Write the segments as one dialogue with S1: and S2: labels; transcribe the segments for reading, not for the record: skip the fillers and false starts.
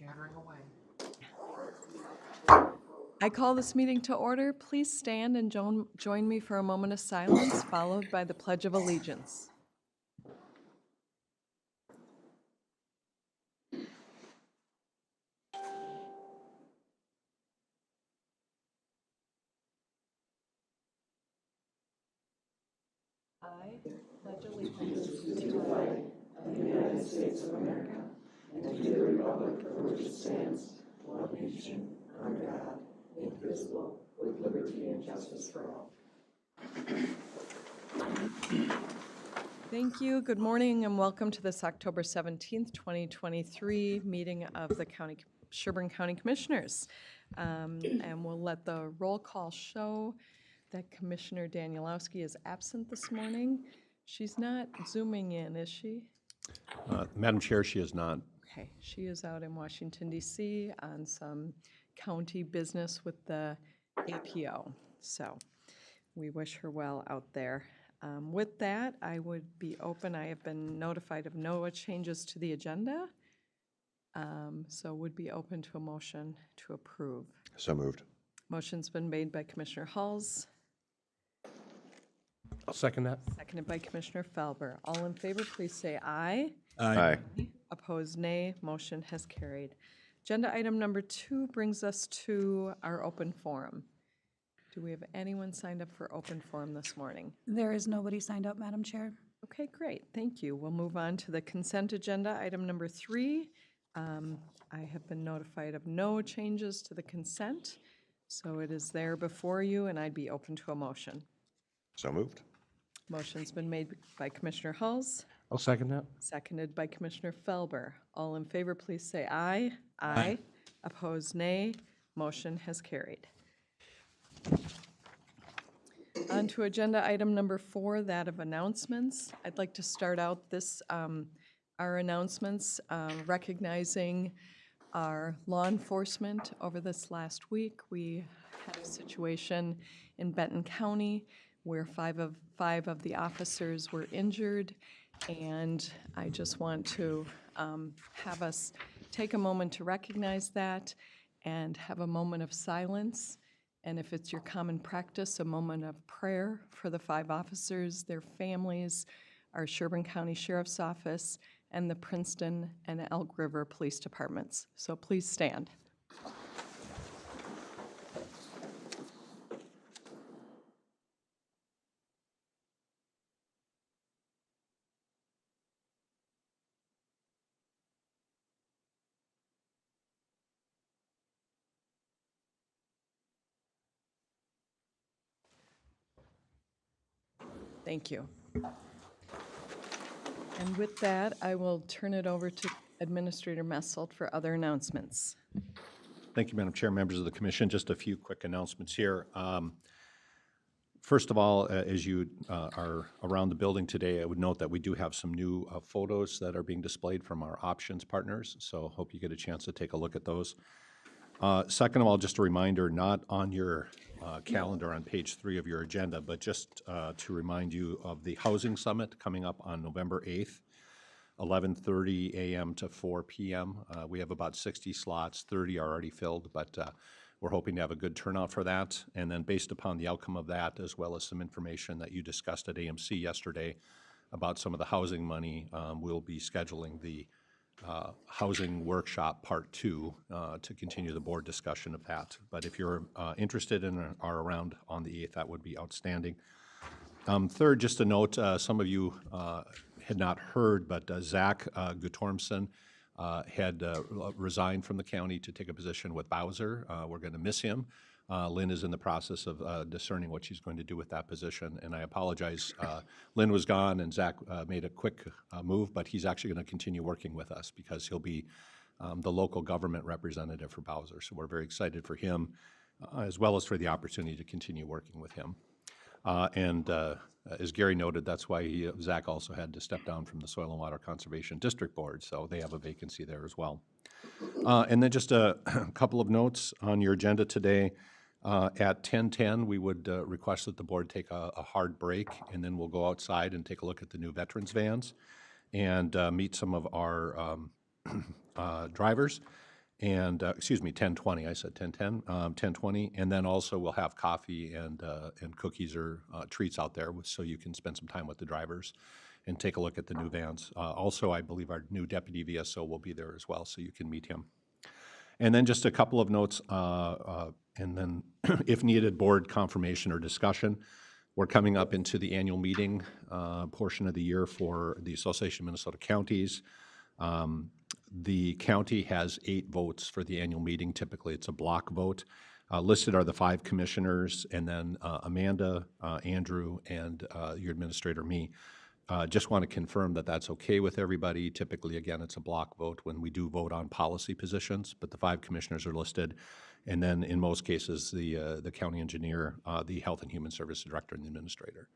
S1: chattering away.
S2: I call this meeting to order. Please stand and join me for a moment of silence, followed by the Pledge of Allegiance. I pledge allegiance to the flag
S3: of the United States of America and to the republic for which it stands, one nation, under God, indivisible, with liberty and justice for all.
S2: Thank you. Good morning and welcome to this October 17th, 2023 meeting of the Sherburne County Commissioners. And we'll let the roll call show that Commissioner Danielowski is absent this morning. She's not Zooming in, is she?
S4: Madam Chair, she is not.
S2: Okay, she is out in Washington, D.C. on some county business with the APO. So we wish her well out there. With that, I would be open. I have been notified of no changes to the agenda. So would be open to a motion to approve.
S5: So moved.
S2: Motion's been made by Commissioner Hulls,
S4: I'll second that.
S2: seconded by Commissioner Felber. All in favor, please say aye.
S5: Aye.
S2: Opposed, nay. Motion has carried. Agenda item number 2 brings us to our open forum. Do we have anyone signed up for open forum this morning?
S6: There is nobody signed up, Madam Chair.
S2: Okay, great. Thank you. We'll move on to the consent agenda, item number 3. I have been notified of no changes to the consent, so it is there before you, and I'd be open to a motion.
S5: So moved.
S2: Motion's been made by Commissioner Hulls,
S4: I'll second that.
S2: seconded by Commissioner Felber. All in favor, please say aye. Aye. Opposed, nay. Motion has carried. On to agenda item number 4, that of announcements. I'd like to start out this, our announcements, recognizing our law enforcement. Over this last week, we had a situation in Benton County where five of the officers were injured, and I just want to have us take a moment to recognize that and have a moment of silence. And if it's your common practice, a moment of prayer for the 5 officers, their families, our Sherburne County Sheriff's Office, and the Princeton and Elk River Police Departments. So please stand. Thank you. And with that, I will turn it over to Administrator Messelt for other announcements.
S4: Thank you, Madam Chair, members of the Commission. Just a few quick announcements here. First of all, as you are around the building today, I would note that we do have some new photos that are being displayed from our options partners, so hope you get a chance to take a look at those. Second of all, just a reminder, not on your calendar on page 3 of your agenda, but just to remind you of the Housing Summit coming up on November 8th, 11:30 a.m. to 4 p.m. We have about 60 slots, 30 are already filled, but we're hoping to have a good turnout for that. And then based upon the outcome of that, as well as some information that you discussed at AMC yesterday about some of the housing money, we'll be scheduling the Housing Workshop Part 2 to continue the board discussion of that. But if you're interested and are around on the 8th, that would be outstanding. Third, just a note, some of you had not heard, but Zach Guttormson had resigned from the county to take a position with Bowser. We're going to miss him. Lynn is in the process of discerning what she's going to do with that position, and I apologize. Lynn was gone, and Zach made a quick move, but he's actually going to continue working with us because he'll be the local government representative for Bowser. So we're very excited for him, as well as for the opportunity to continue working with him. As Gary noted, that's why Zach also had to step down from the Soil and Water Conservation District Board, so they have a vacancy there as well. And then just a couple of notes on your agenda today. At 10:10, we would request that the board take a hard break, and then we'll go outside and take a look at the new veterans vans and meet some of our drivers. and, excuse me, 10:20, I said 10:10, 10:20. And then also we'll have coffee and cookies or treats out there so you can spend some time with the drivers and take a look at the new vans. Also, I believe our new deputy VSO will be there as well, so you can meet him. And then just a couple of notes, and then if needed, board confirmation or discussion. We're coming up into the annual meeting portion of the year for the Association of Minnesota Counties. The county has 8 votes for the annual meeting. Typically, it's a block vote. Listed are the 5 commissioners, and then Amanda, Andrew, and your administrator, me. Just want to confirm that that's okay with everybody. Typically, again, it's a block vote when we do vote on policy positions, but the 5 commissioners are listed. And then in most cases, the county engineer, the health and human services director, and the administrator.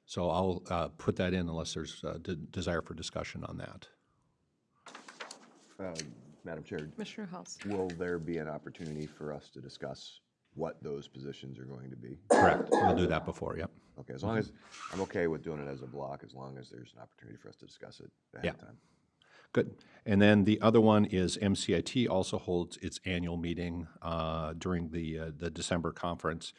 S4: So I'll put that in unless there's a desire for discussion on that.
S1: Madam Chair,
S2: Commissioner Halls.
S1: will there be an opportunity for us to discuss what those positions are going to be?
S4: Correct. We'll do that before, yep.
S1: Okay, as long as, I'm okay with doing it as a block, as long as there's an opportunity for us to discuss it ahead of time.
S4: Good. And then the other one is MCIT also holds its annual meeting during the December conference.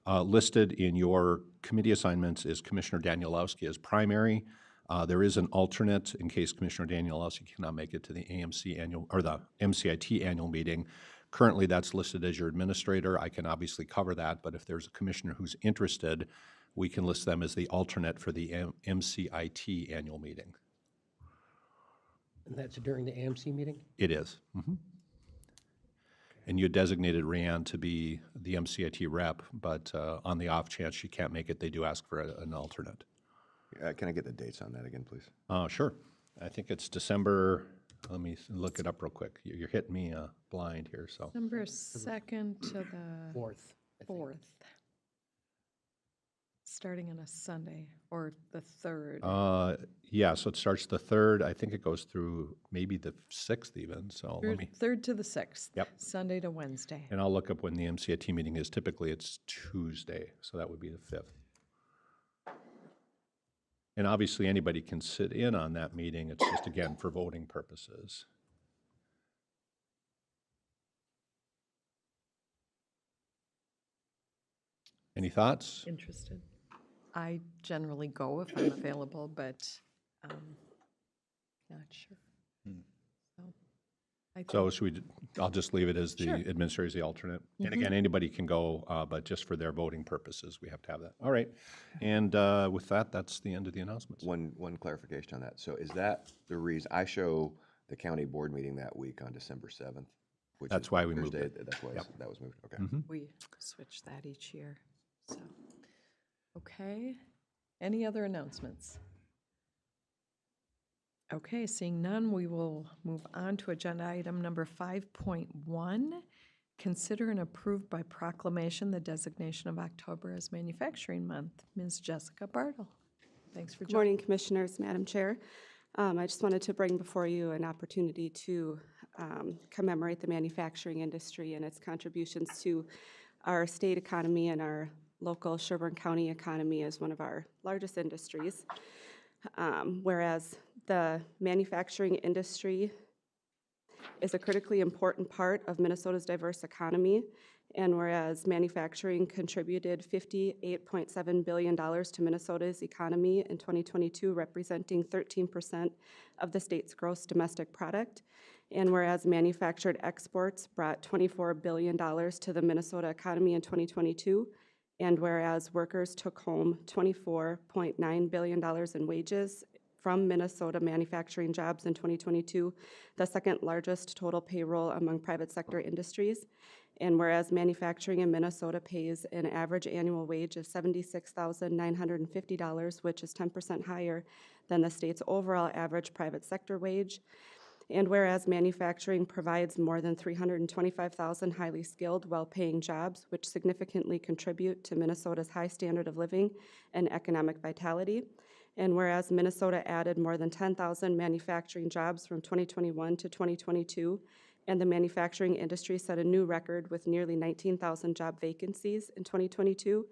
S4: Listed in your committee assignments is Commissioner Danielowski as primary. There is an alternate in case Commissioner Danielowski cannot make it to the AMC annual, or the MCIT annual meeting. Currently, that's listed as your administrator. I can obviously cover that, but if there's a commissioner who's interested, we can list them as the alternate for the MCIT annual meeting.
S5: And that's during the AMC meeting?
S4: It is. Mhm. And you designated Rayanne to be the MCIT rep, but on the off chance she can't make it, they do ask for an alternate.
S1: Can I get the dates on that again, please?
S4: Sure. I think it's December, let me look it up real quick. You're hitting me blind here, so.
S2: December 2nd to the
S5: 4th.
S2: 4th. Starting on a Sunday, or the 3rd.
S4: Yeah, so it starts the 3rd. I think it goes through maybe the 6th even, so let me,
S2: 3rd to the 6th.
S4: Yep.
S2: Sunday to Wednesday.
S4: and I'll look up when the MCIT meeting is. Typically, it's Tuesday, so that would be the 5th. And obviously, anybody can sit in on that meeting. It's just, again, for voting purposes. Any thoughts?
S2: Interested. I generally go if I'm available, but not sure. So, I
S4: So
S2: think-
S4: should we, I'll just leave it as the
S2: Sure.
S4: administrator as the alternate. And again, anybody can go, but just for their voting purposes, we have to have that. All right. And with that, that's the end of the announcements.
S1: One clarification on that. So is that the reason, I show the county board meeting that week on December 7th? Which
S4: That's
S1: is
S4: why we moved
S1: Thursday.
S4: it.
S1: That's why that was moved, okay.
S2: we switch that each year, so. Okay, any other announcements? Okay, seeing none, we will move on to agenda item number 5.1. Consider and approve by proclamation the designation of October as Manufacturing Month. Ms. Jessica Bartle, thanks for
S7: Good
S2: joining.
S7: morning, Commissioners, Madam Chair. I just wanted to bring before you an opportunity to commemorate the manufacturing industry and its contributions to our state economy and our local Sherburne County economy as one of our largest industries. Whereas the manufacturing industry is a critically important part of Minnesota's diverse economy, and whereas manufacturing contributed $58.7 billion to Minnesota's economy in 2022, representing 13% of the state's gross domestic product, and whereas manufactured exports brought $24 billion to the Minnesota economy in 2022, and whereas workers took home $24.9 billion in wages from Minnesota manufacturing jobs in 2022, the second largest total payroll among private sector industries. And whereas manufacturing in Minnesota pays an average annual wage of $76,950, which is 10% higher than the state's overall average private sector wage. And whereas manufacturing provides more than 325,000 highly skilled, well-paying jobs, which significantly contribute to Minnesota's high standard of living and economic vitality. And whereas Minnesota added more than 10,000 manufacturing jobs from 2021 to 2022, and the manufacturing industry set a new record with nearly 19,000 job vacancies in 2022.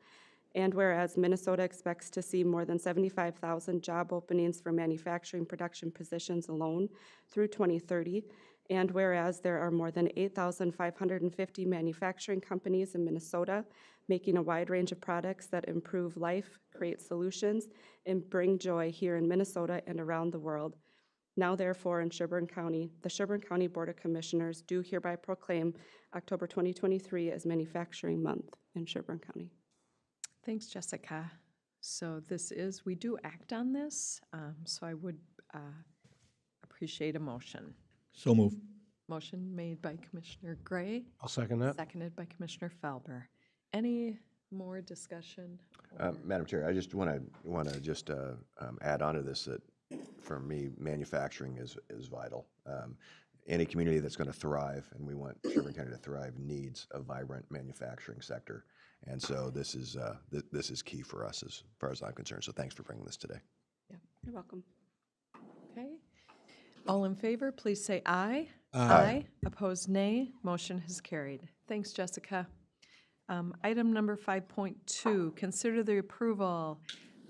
S7: And whereas Minnesota expects to see more than 75,000 job openings for manufacturing production positions alone through 2030, And whereas there are more than 8,550 manufacturing companies in Minnesota making a wide range of products that improve life, create solutions, and bring joy here in Minnesota and around the world. Now therefore in Sherburne County, the Sherburne County Board of Commissioners do hereby proclaim October 2023 as Manufacturing Month in Sherburne County.
S2: Thanks, Jessica. So we do act on this, so I would appreciate a motion.
S5: So move.
S2: Motion made by Commissioner Gray,
S5: I'll second that.
S2: seconded by Commissioner Felber. Any more discussion?
S1: Madam Chair, I just want to just add on to this that for me, manufacturing is vital. Any community that's going to thrive, and we want Sherburne County to thrive, needs a vibrant manufacturing sector. And so this is key for us as far as I'm concerned. So thanks for bringing this today.
S2: Yeah.
S7: You're welcome.
S2: Okay. All in favor, please say aye.
S5: Aye.
S2: Opposed, nay. Motion has carried. Thanks, Jessica. Item number 5.2, consider the approval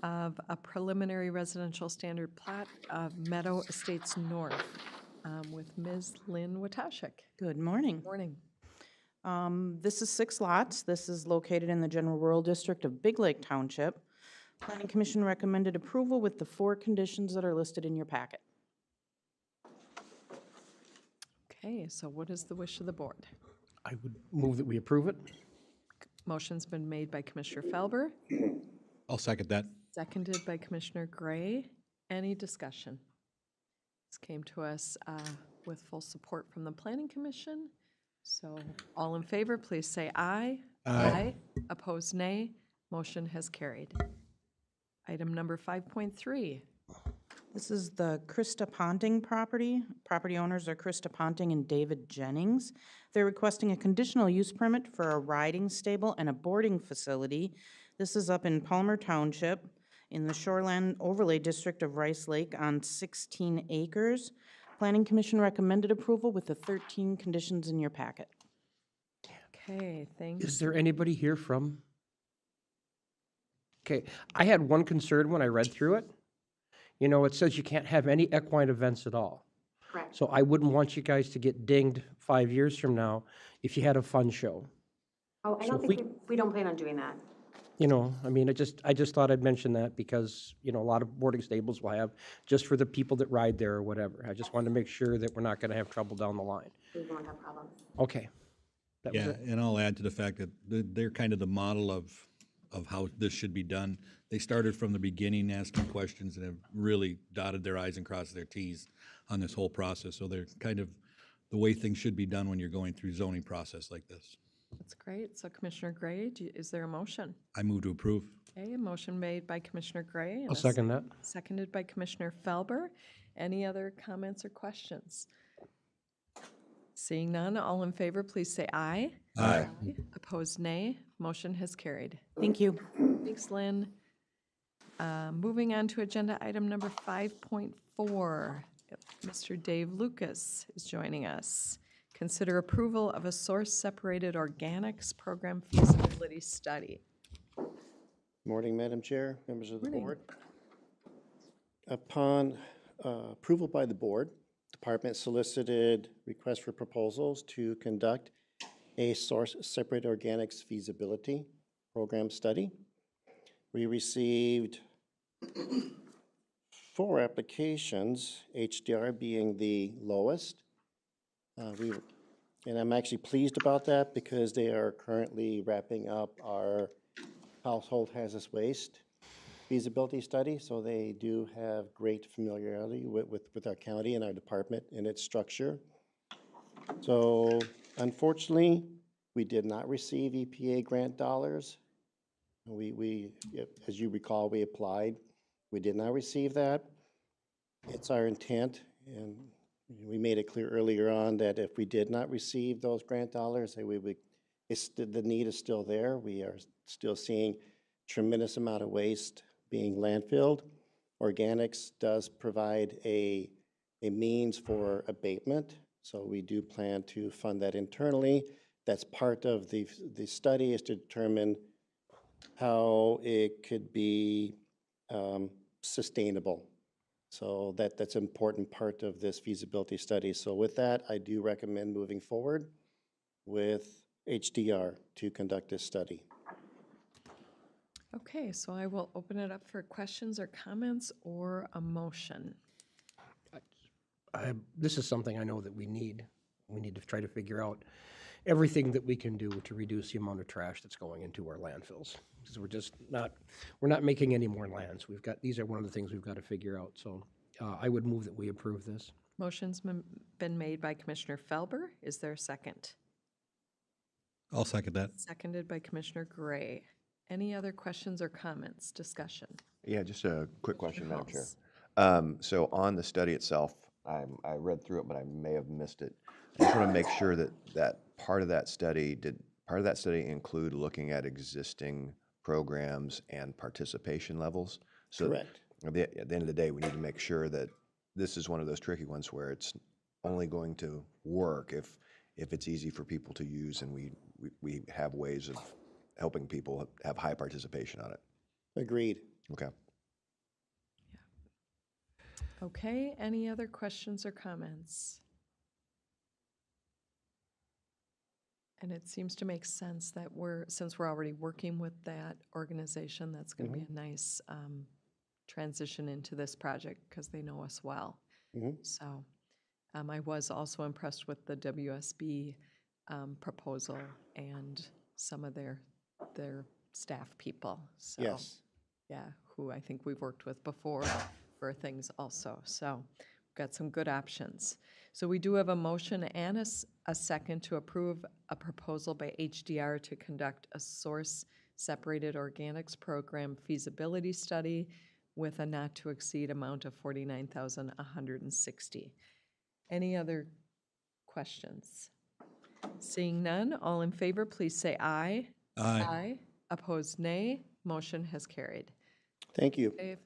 S2: of a preliminary residential standard plat of Meadow Estates North with Ms. Lynn Watashik.
S8: Good morning.
S2: Morning.
S8: This is 6 lots. This is located in the General Rural District of Big Lake Township. Planning Commission recommended approval with the 4 conditions that are listed in your packet.
S2: Okay, so what is the wish of the board?
S5: I would move that we approve it.
S2: Motion's been made by Commissioner Felber,
S5: I'll second that.
S2: seconded by Commissioner Gray. Any discussion? This came to us with full support from the Planning Commission. So all in favor, please say aye.
S5: Aye.
S2: Opposed, nay. Motion has carried. Item number 5.3.
S8: This is the Krista Ponting property. Property owners are Krista Ponting and David Jennings. They're requesting a conditional use permit for a riding stable and a boarding facility. This is up in Palmer Township in the Shoreland Overlay District of Rice Lake on 16 acres. Planning Commission recommended approval with the 13 conditions in your packet.
S2: Okay, thanks.
S5: Is there anybody here from? Okay, I had one concern when I read through it. You know, it says you can't have any equine events at all.
S9: Correct.
S5: So I wouldn't want you guys to get dinged 5 years from now if you had a fun show.
S9: Oh, I
S5: So
S9: don't
S5: if
S9: think we don't plan on doing that.
S5: You know, I mean, I just thought I'd mention that because, you know, a lot of boarding stables will have just for the people that ride there or whatever. I just wanted to make sure that we're not going to have trouble down the line.
S9: We won't have problems.
S5: Okay. That was
S10: Yeah,
S5: it.
S10: and I'll add to the fact that they're kind of the model of how this should be done. They started from the beginning asking questions and have really dotted their i's and crossed their t's on this whole process. So they're kind of the way things should be done when you're going through zoning process like this.
S2: That's great. So Commissioner Gray, is there a motion?
S10: I move to approve.
S2: Okay, a motion made by Commissioner Gray. and
S5: I'll
S2: a
S5: second that.
S2: Seconded by Commissioner Felber. Any other comments or questions? Seeing none, all in favor, please say aye.
S1: Aye.
S2: Opposed, nay. Motion has carried.
S8: Thank you.
S2: Thanks, Lynn. Moving on to agenda item number 5.4. Mr. Dave Lucas is joining us. Consider approval of a source-separated organics program feasibility study.
S11: Morning, Madam Chair, members of the
S2: Morning.
S11: board. Upon approval by the board, department solicited requests for proposals to conduct a source-separated organics feasibility program study. We received 4 applications, HDR being the lowest. And I'm actually pleased about that because they are currently wrapping up our household hazardous waste feasibility study, so they do have great familiarity with our county and our department and its structure. So unfortunately, we did not receive EPA grant dollars. As you recall, we applied. We did not receive that. It's our intent, and we made it clear earlier on that if we did not receive those grant dollars, that the need is still there. We are still seeing tremendous amount of waste being landfilled. Organics does provide a means for abatement, so we do plan to fund that internally. That's part of the study, is to determine how it could be sustainable. So that's an important part of this feasibility study. So with that, I do recommend moving forward with HDR to conduct this study.
S2: Okay, so I will open it up for questions or comments or a motion.
S5: This is something I know that we need. We need to try to figure out everything that we can do to reduce the amount of trash that's going into our landfills. Because we're not making any more lands. These are one of the things we've got to figure out. So I would move that we approve this.
S2: Motion's been made by Commissioner Felber. Is there a second?
S10: I'll second that.
S2: Seconded by Commissioner Gray. Any other questions or comments, discussion?
S1: Yeah, just a quick question, Madam Chair.
S2: Halls.
S1: So on the study itself, I read through it, but I may have missed it. I just want to make sure that part of that study include looking at existing programs and participation levels? So
S11: Correct.
S1: at the end of the day, we need to make sure that this is one of those tricky ones where it's only going to work if it's easy for people to use, and we have ways of helping people have high participation on it.
S11: Agreed.
S1: Okay.
S2: Okay, any other questions or comments? And it seems to make sense that since we're already working with that organization, that's going to be a nice transition into this project because they know us well. So I was also impressed with the WSB proposal and some of their staff people. So,
S11: Yes.
S2: yeah, who I think we've worked with before for things also. So we've got some good options. So we do have a motion and a second to approve a proposal by HDR to conduct a source-separated organics program feasibility study with a not-to-exceed amount of $49,160. Any other questions? Seeing none, all in favor, please say aye.
S10: Aye.
S2: Aye. Opposed, nay. Motion has carried.
S11: Thank you.
S2: Dave?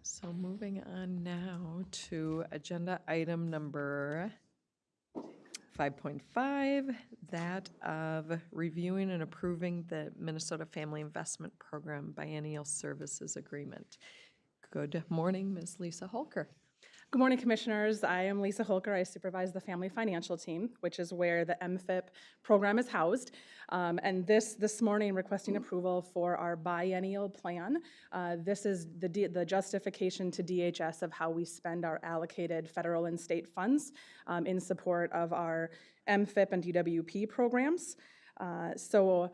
S2: So moving on now to agenda item number 5.5, that of reviewing and approving the Minnesota Family Investment Program Biennial Services Agreement. Good morning, Ms. Lisa Holker.
S12: Good morning, Commissioners. I am Lisa Holker. I supervise the Family Financial Team, which is where the MFIP program is housed. And this morning, requesting approval for our biennial plan. This is the justification to DHS of how we spend our allocated federal and state funds in support of our MFIP and DWP programs. So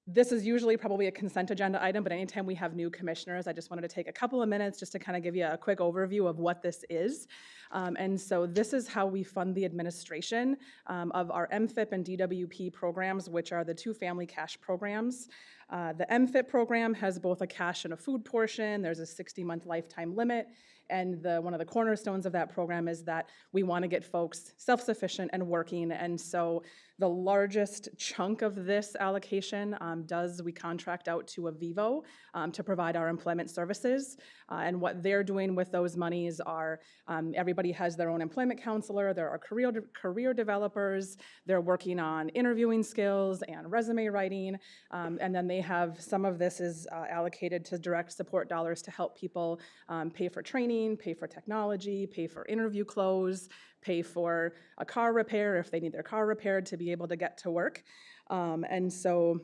S12: this is usually probably a consent agenda item, but anytime we have new commissioners, I just wanted to take a couple of minutes just to kind of give you a quick overview of what this is. And so this is how we fund the administration of our MFIP and DWP programs, which are the two family cash programs. The MFIP program has both a cash and a food portion. There's a 60-month lifetime limit. And one of the cornerstones of that program is that we want to get folks self-sufficient and working. And so the largest chunk of this allocation we contract out to Avivo to provide our employment services. And what they're doing with those monies are everybody has their own employment counselor, there are career developers, they're working on interviewing skills and resume writing, and then they have some of this is allocated to direct support dollars to help people pay for training, pay for technology, pay for interview clothes, pay for a car repair if they need their car repaired to be able to get to work. And so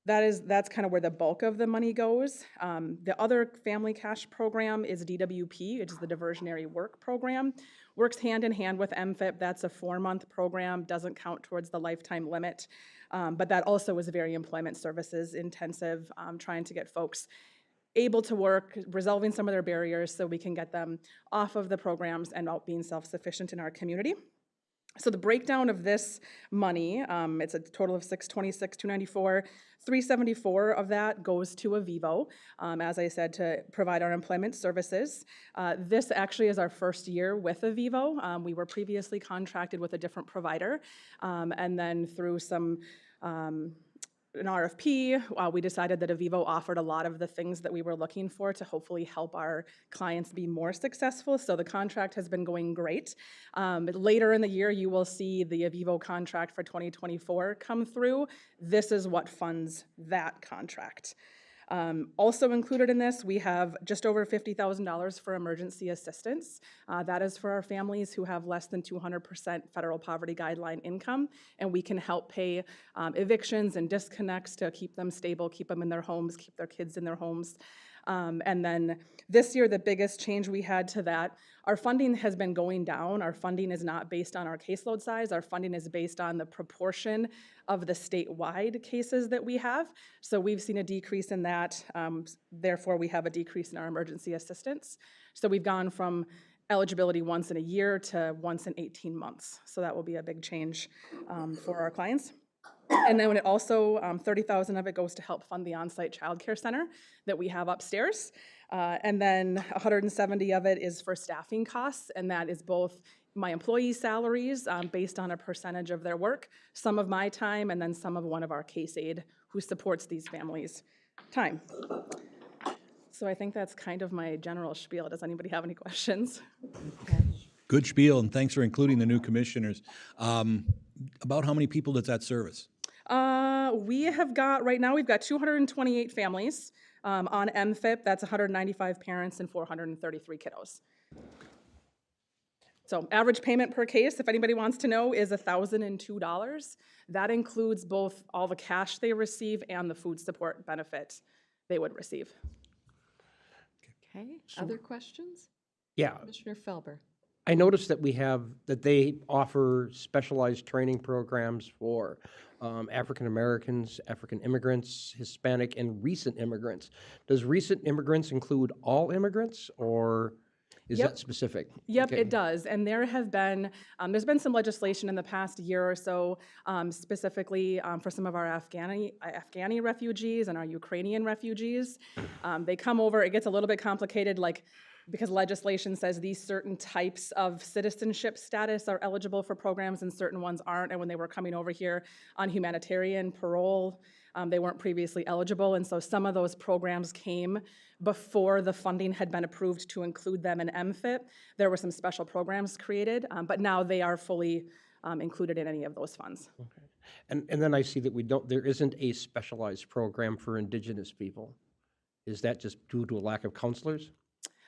S12: that's kind of where the bulk of the money goes. The other family cash program is DWP, which is the Diversionary Work Program. Works hand in hand with MFIP. That's a 4-month program, doesn't count towards the lifetime limit. But that also is very employment services intensive, trying to get folks able to work, resolving some of their barriers so we can get them off of the programs and out being self-sufficient in our community. So the breakdown of this money, it's a total of $626,294. $374 of that goes to Avivo, as I said, to provide our employment services. This actually is our first year with Avivo. We were previously contracted with a different provider, and then through an RFP, we decided that Avivo offered a lot of the things that we were looking for to hopefully help our clients be more successful. So the contract has been going great. Later in the year, you will see the Avivo contract for 2024 come through. This is what funds that contract. Also included in this, we have just over $50,000 for emergency assistance. That is for our families who have less than 200% federal poverty guideline income, and we can help pay evictions and disconnects to keep them stable, keep them in their homes, keep their kids in their homes. And then this year, the biggest change we had to that, our funding has been going down. Our funding is not based on our caseload size. Our funding is based on the proportion of the statewide cases that we have. So we've seen a decrease in that. Therefore, we have a decrease in our emergency assistance. So we've gone from eligibility once in a year to once in 18 months. So that will be a big change for our clients. And then when it also, 30,000 of it goes to help fund the on-site childcare center that we have upstairs. And then 170 of it is for staffing costs, and that is both my employees' salaries based on a percentage of their work, some of my time, and then some of one of our case aide who supports these families' time. So I think that's kind of my general spiel. Does anybody have any questions?
S10: Good spiel, and thanks for including the new commissioners. About how many people does that service?
S12: We have got, right now, we've got 228 families on MFIP. That's 195 parents and 433 kiddos. So average payment per case, if anybody wants to know, is $1,002. That includes both all the cash they receive and the food support benefit they would receive.
S2: Okay, other questions?
S5: Yeah,
S2: Commissioner Felber.
S5: I noticed that they offer specialized training programs for African Americans, African immigrants, Hispanic, and recent immigrants. Does recent immigrants include all immigrants, or is that specific?
S12: Yep,
S5: Okay.
S12: it does. And there have been, there's been some legislation in the past year or so, specifically for some of our Afghani refugees and our Ukrainian refugees. They come over, it gets a little bit complicated, because legislation says these certain types of citizenship status are eligible for programs and certain ones aren't. And when they were coming over here on humanitarian parole, they weren't previously eligible. And so some of those programs came before the funding had been approved to include them in MFIP. There were some special programs created, but now they are fully included in any of those funds.
S5: Okay. And then I see that there isn't a specialized program for Indigenous people. Is that just due to a lack of counselors?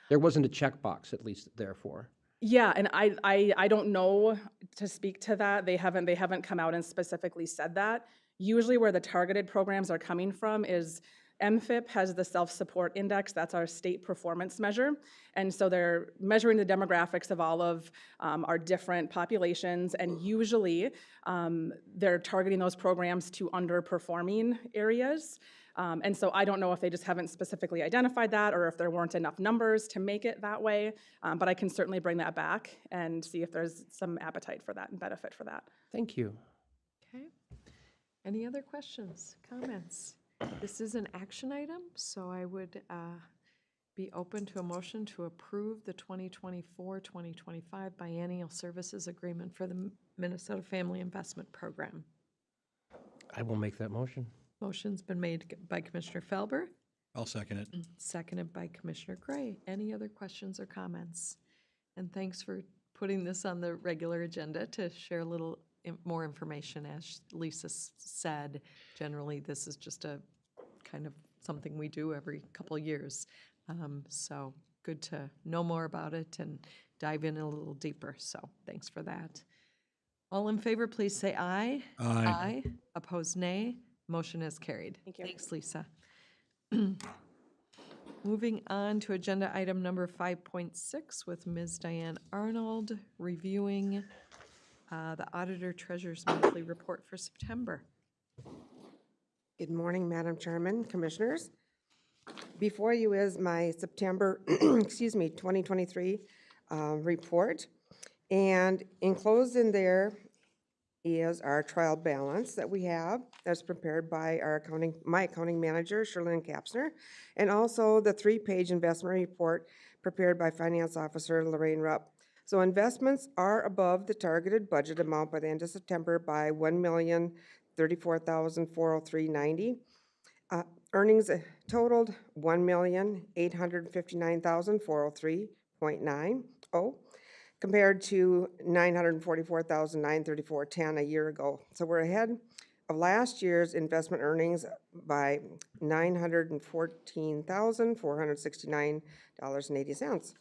S5: There wasn't a checkbox, at least, therefore.
S12: Yeah, and I don't know to speak to that. They haven't come out and specifically said that. Usually where the targeted programs are coming from is MFIP has the self-support index. That's our state performance measure. And so they're measuring the demographics of all of our different populations, and usually they're targeting those programs to underperforming areas. And so I don't know if they just haven't specifically identified that or if there weren't enough numbers to make it that way, but I can certainly bring that back and see if there's some appetite for that and benefit for that.
S5: Thank you.
S2: Okay. Any other questions, comments? This is an action item, so I would be open to a motion to approve the 2024-2025 biennial services agreement for the Minnesota Family Investment Program.
S5: I will make that motion.
S2: Motion's been made by Commissioner Felber,
S10: I'll second it.
S2: seconded by Commissioner Gray. Any other questions or comments? And thanks for putting this on the regular agenda to share a little more information. As Lisa said, generally this is just a kind of something we do every couple of years. So good to know more about it and dive in a little deeper. So thanks for that. All in favor, please say aye.
S10: Aye.
S2: Aye. Opposed, nay. Motion is carried.
S12: Thank you.
S2: Thanks, Lisa. Moving on to agenda item number 5.6 with Ms. Diane Arnold reviewing the Auditor Treasurer's monthly report for September.
S13: Good morning, Madam Chairman, Commissioners. Before you is my September, 2023 report. And enclosed in there is our trial balance that we have that's prepared by my accounting manager, Sherburne Kapsner, and also the 3-page investment report prepared by Finance Officer Lorraine Rupp. So investments are above the targeted budget amount by the end of September by $1,034,403.90. Earnings totaled $1,859,403.90. Compared to $944,934.10 a year ago. So we're ahead of last year's investment earnings by $914,469.80.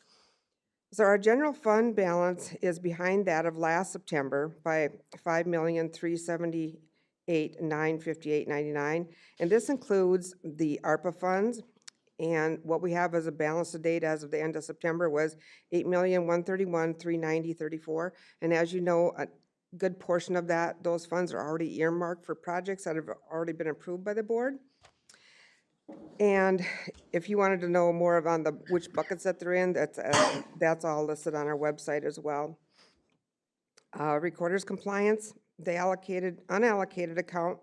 S13: So our general fund balance is behind that of last September by $5,378,958.99. And this includes the ARPA funds. And what we have as a balance to date as of the end of September was $8,131,390.34. And as you know, a good portion of those funds are already earmarked for projects that have already been approved by the board. And if you wanted to know more on which buckets that they're in, that's all listed on our website as well. Recorder's compliance, the unallocated account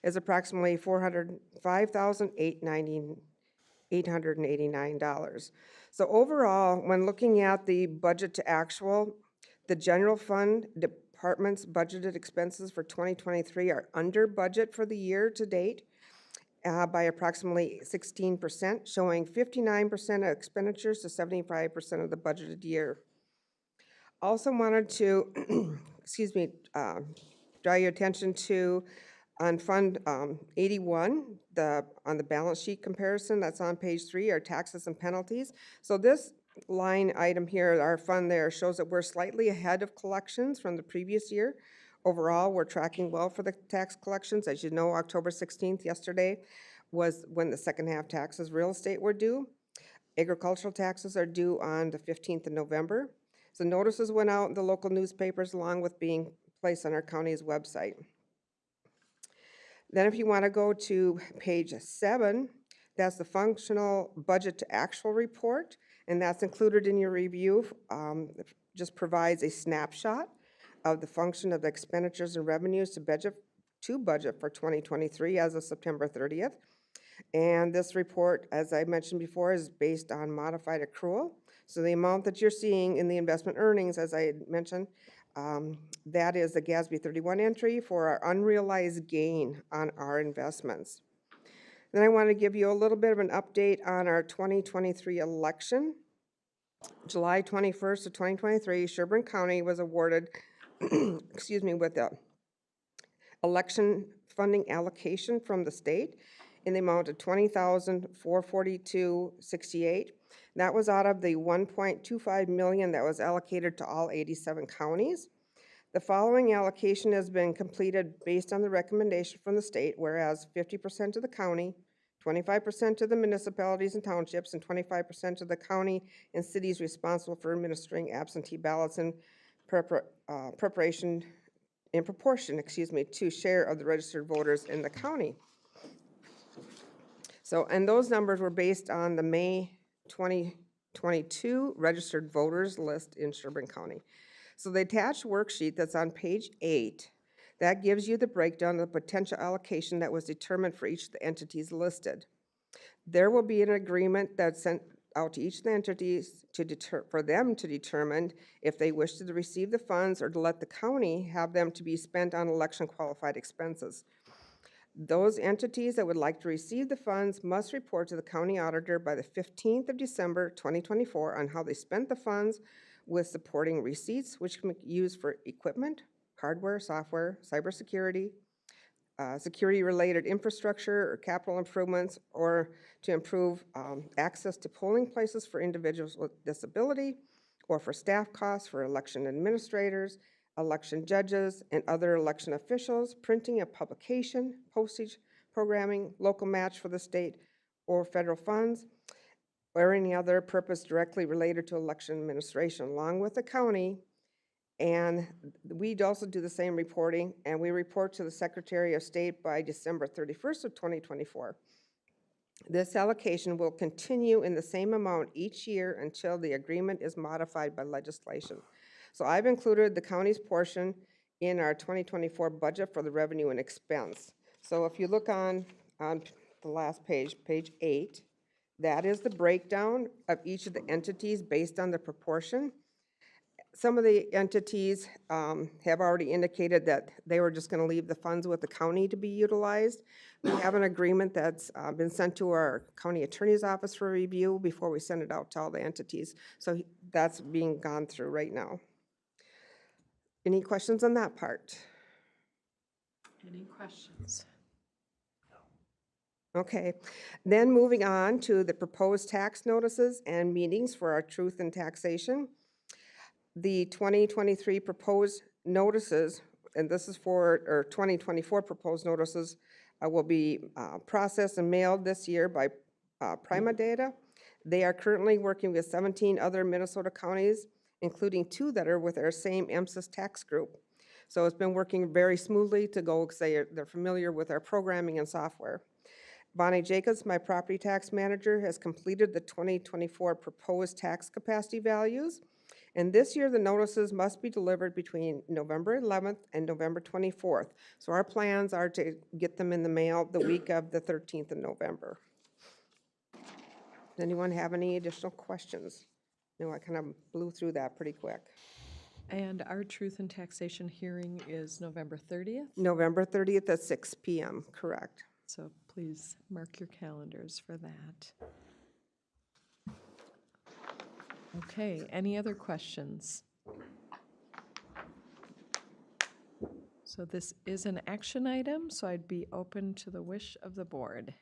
S13: is approximately $405,889. So overall, when looking at the budget to actual, the general fund department's budgeted expenses for 2023 are under budget for the year to date by approximately 16%, showing 59% of expenditures to 75% of the budgeted year. Also wanted to, draw your attention to on Fund 81, on the balance sheet comparison, that's on page 3, are taxes and penalties. So this line item here, our fund there, shows that we're slightly ahead of collections from the previous year. Overall, we're tracking well for the tax collections. As you know, October 16th, yesterday, was when the second half taxes, real estate were due. Agricultural taxes are due on the 15th of November. So notices went out in the local newspapers along with being placed on our county's website. Then if you want to go to page 7, that's the functional budget to actual report, and that's included in your review. It just provides a snapshot of the function of the expenditures and revenues to budget for 2023 as of September 30th. And this report, as I mentioned before, is based on modified accrual. So the amount that you're seeing in the investment earnings, as I had mentioned, that is the GASB 31 entry for our unrealized gain on our investments. Then I want to give you a little bit of an update on our 2023 election. July 21st of 2023, Sherburne County was awarded, with the election funding allocation from the state in the amount of $20,442.68. That was out of the $1.25 million that was allocated to all 87 counties. The following allocation has been completed based on the recommendation from the state, whereas 50% to the county, 25% to the municipalities and townships, and 25% to the county and cities responsible for administering absentee ballots in proportion to share of the registered voters in the county. So, and those numbers were based on the May 2022 registered voters list in Sherburne County. So the attached worksheet that's on page 8, that gives you the breakdown of the potential allocation that was determined for each of the entities listed. There will be an agreement that's sent out to each of the entities for them to determine if they wish to receive the funds or to let the county have them to be spent on election qualified expenses. Those entities that would like to receive the funds must report to the county auditor by the 15th of December 2024 on how they spent the funds with supporting receipts, which can be used for equipment, hardware, software, cybersecurity, security-related infrastructure or capital improvements, or to improve access to polling places for individuals with disability, or for staff costs for election administrators, election judges, and other election officials, printing of publication, postage, programming, local match for the state or federal funds, or any other purpose directly related to election administration, along with the county. And we'd also do the same reporting, and we report to the Secretary of State by December 31st of 2024. This allocation will continue in the same amount each year until the agreement is modified by legislation. So I've included the county's portion in our 2024 budget for the revenue and expense. So if you look on the last page, page 8, that is the breakdown of each of the entities based on the proportion. Some of the entities have already indicated that they were just going to leave the funds with the county to be utilized. We have an agreement that's been sent to our county attorney's office for review before we send it out to all the entities. So that's being gone through right now. Any questions on that part?
S2: Any questions?
S13: Okay, then moving on to the proposed tax notices and meetings for our truth in taxation. The 2023 proposed notices, and this is for, or 2024 proposed notices, will be processed and mailed this year by Prima Data. They are currently working with 17 other Minnesota counties, including 2 that are with our same MSIS tax group. So it's been working very smoothly to go, because they're familiar with our programming and software. Bonnie Jacobs, my property tax manager, has completed the 2024 proposed tax capacity values. And this year, the notices must be delivered between November 11th and November 24th. So our plans are to get them in the mail the week of the 13th of November. Does anyone have any additional questions? No, I kind of blew through that pretty quick.
S2: And our truth and taxation hearing is November 30th,
S13: November 30th at 6 p.m., correct.
S2: so please mark your calendars for that. Okay, any other questions? So this is an action item, so I'd be open to the wish of the board.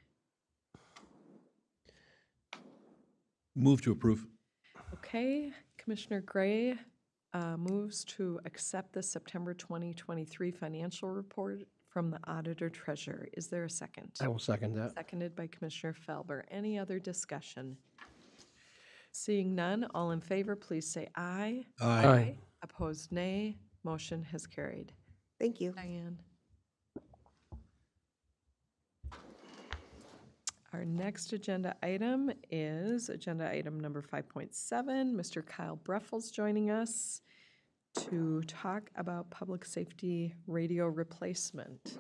S10: Move to approve.
S2: Okay, Commissioner Gray moves to accept the September 2023 financial report from the Auditor Treasurer. Is there a second?
S5: I will second that.
S2: Seconded by Commissioner Felber. Any other discussion? Seeing none, all in favor, please say aye.
S5: Aye.
S2: Opposed, nay. Motion has carried.
S13: Thank you.
S2: Diane. Our next agenda item is agenda item number 5.7. Mr. Kyle Breffel's joining us to talk about public safety radio replacement.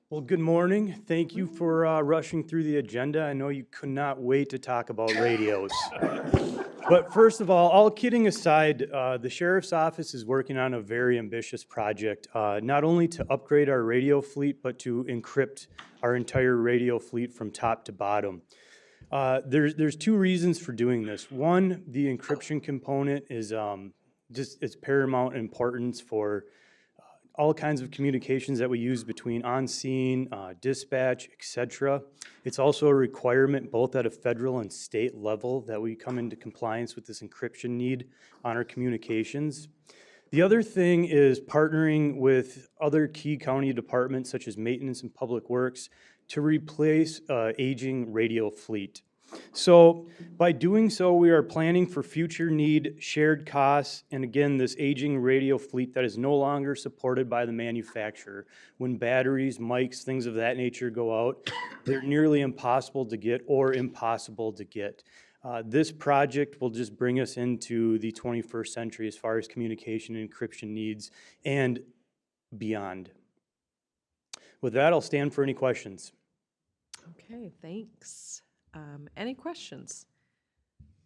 S14: Well, good morning. Thank you for rushing through the agenda. I know you could not wait to talk about radios. But first of all kidding aside, the Sheriff's Office is working on a very ambitious project, not only to upgrade our radio fleet, but to encrypt our entire radio fleet from top to bottom. There's 2 reasons for doing this. One, the encryption component is it's paramount importance for all kinds of communications that we use between on-scene, dispatch, etc. It's also a requirement both at a federal and state level that we come into compliance with this encryption need on our communications. The other thing is partnering with other key county departments such as maintenance and public works to replace aging radio fleet. So by doing so, we are planning for future need, shared costs, and again, this aging radio fleet that is no longer supported by the manufacturer. When batteries, mics, things of that nature go out, they're nearly impossible to get or impossible to get. This project will just bring us into the 21st century as far as communication and encryption needs and beyond. With that, I'll stand for any questions.
S2: Okay, thanks. Any questions?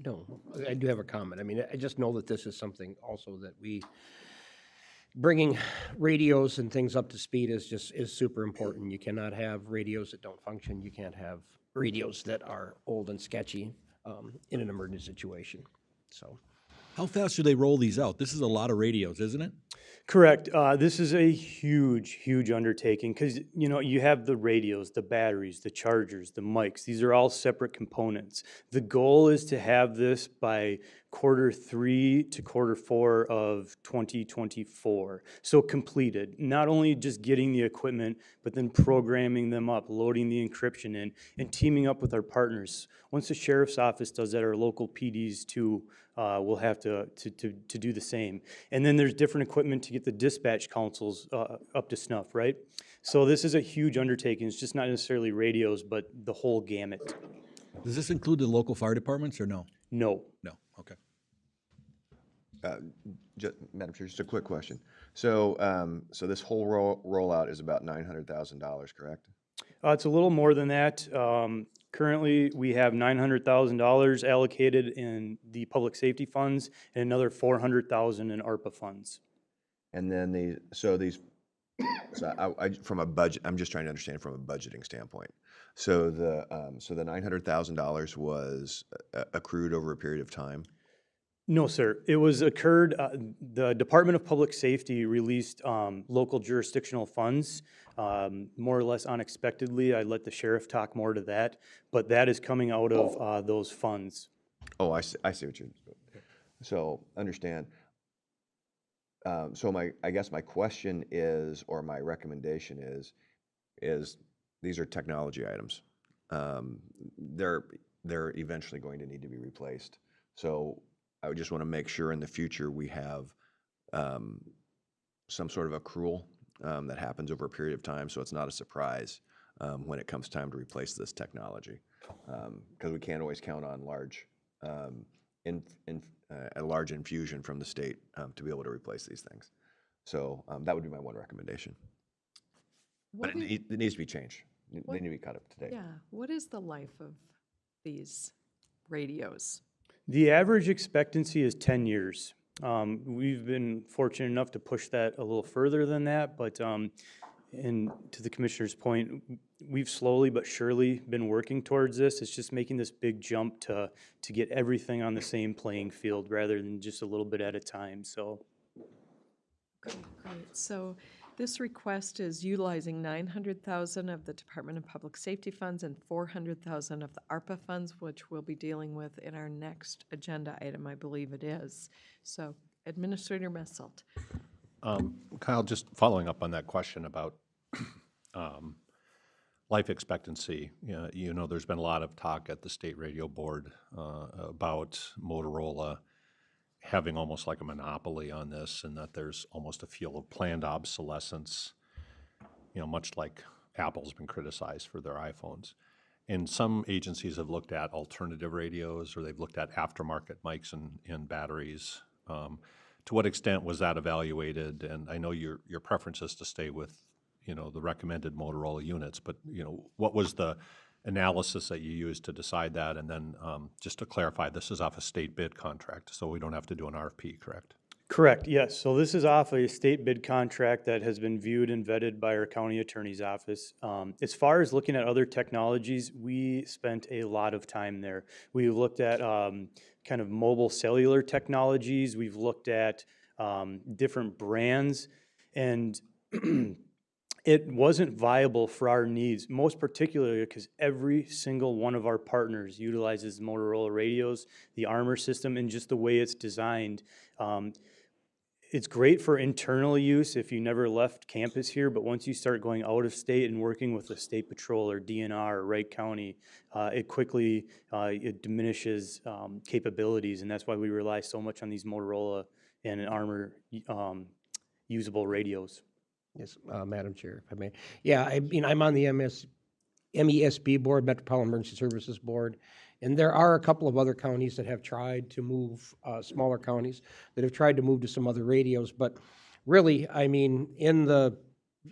S5: No, I do have a comment. I mean, I just know that this is something also that bringing radios and things up to speed is super important. You cannot have radios that don't function. You can't have radios that are old and sketchy in an emergency situation. So,
S10: How fast do they roll these out? This is a lot of radios, isn't it?
S14: Correct. This is a huge undertaking because, you know, you have the radios, the batteries, the chargers, the mics. These are all separate components. The goal is to have this by Q3 to Q4 of 2024. So completed, not only just getting the equipment, but then programming them up, loading the encryption in, and teaming up with our partners. Once the Sheriff's Office does that, our local PDs too will have to do the same. And then there's different equipment to get the dispatch councils up to snuff, right? So this is a huge undertaking. It's just not necessarily radios, but the whole gamut.
S10: Does this include the local fire departments or no?
S14: No.
S10: No, okay.
S1: Madam Chair, just a quick question. So, so this whole rollout is about $900,000, correct?
S14: It's a little more than that. Currently, we have $900,000 allocated in the public safety funds and another $400,000 in ARPA funds.
S1: And then so from a budget, I'm just trying to understand from a budgeting standpoint. So the $900,000 was accrued over a period of time.
S14: No, sir. It was occurred, the Department of Public Safety released local jurisdictional funds, more or less unexpectedly. I let the sheriff talk more to that, but that is coming out of those funds.
S1: Oh, I see what you're, so understand. So I guess my question is, or my recommendation is these are technology items. They're eventually going to need to be replaced. So I would just want to make sure in the future we have some sort of accrual that happens over a period of time, so it's not a surprise when it comes time to replace this technology, because we can't always count on a large infusion from the state to be able to replace these things. So that would be my one recommendation. But it needs to be changed. They need to be cut up today.
S2: Yeah, what is the life of these radios?
S14: The average expectancy is 10 years. We've been fortunate enough to push that a little further than that, but and to the commissioner's point, we've slowly but surely been working towards this. It's just making this big jump to get everything on the same playing field rather than just a little bit at a time. So,
S2: Great. So this request is utilizing $900,000 of the Department of Public Safety funds and $400,000 of the ARPA funds, which we'll be dealing with in our next agenda item, I believe it is. So Administrator Messelt.
S4: Kyle, just following up on that question about life expectancy, you know, there's been a lot of talk at the State Radio Board about Motorola having almost like a monopoly on this, and that there's almost a feel of planned obsolescence, you know, much like Apple's been criticized for their iPhones. And some agencies have looked at alternative radios, or they've looked at aftermarket mics and batteries. To what extent was that evaluated? And I know your preference is to stay with, you know, the recommended Motorola units, but, you know, what was the analysis that you used to decide that? And then just to clarify, this is off a state bid contract, so we don't have to do an RFP, correct?
S14: correct, yes. So this is off a state bid contract that has been viewed and vetted by our county attorney's office. As far as looking at other technologies, we spent a lot of time there. We've looked at kind of mobile cellular technologies. We've looked at different brands, and it wasn't viable for our needs, most particularly because every single one of our partners utilizes Motorola radios, the Armor system, and just the way it's designed. It's great for internal use if you never left campus here, but once you start going out of state and working with the State Patrol or DNR or Wright County, it quickly it diminishes capabilities, and that's why we rely so much on these Motorola and Armor usable radios.
S5: Yes, Madam Chair, if I may. Yeah, I mean, I'm on the MESB board, Metropolitan Emergency Services Board, and there are a couple of other counties that have tried to move, smaller counties, that have tried to move to some other radios, but really, I mean, in the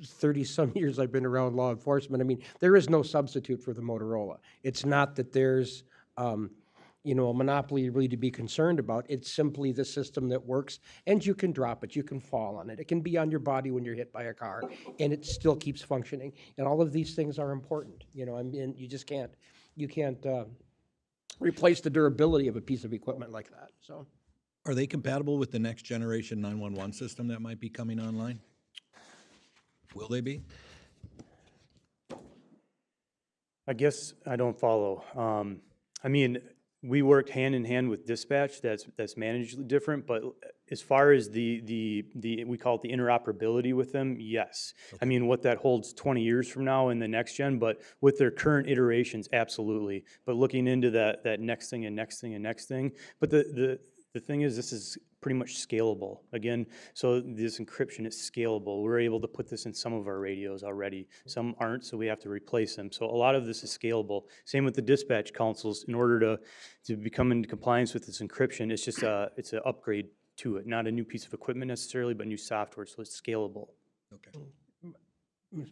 S5: 30-some years I've been around law enforcement, I mean, there is no substitute for the Motorola. It's not that there's, you know, a monopoly really to be concerned about. It's simply the system that works, and you can drop it, you can fall on it. It can be on your body when you're hit by a car, and it still keeps functioning. And all of these things are important. You know, I mean, you just can't, replace the durability of a piece of equipment like that, so.
S10: Are they compatible with the next generation 911 system that might be coming online? Will they be?
S14: I guess I don't follow. I mean, we work hand in hand with dispatch. That's managed different, but as far as the we call it the interoperability with them, yes. Okay. I mean, what that holds 20 years from now in the next gen, but with their current iterations, absolutely. But looking into that next thing and next thing and next thing. But the thing is, this is pretty much scalable. Again, so this encryption is scalable. We're able to put this in some of our radios already. Some aren't, so we have to replace them. So a lot of this is scalable. Same with the dispatch consoles. In order to become in compliance with this encryption, it's just it's an upgrade to it, not a new piece of equipment necessarily, but new software, so it's scalable.
S10: Okay.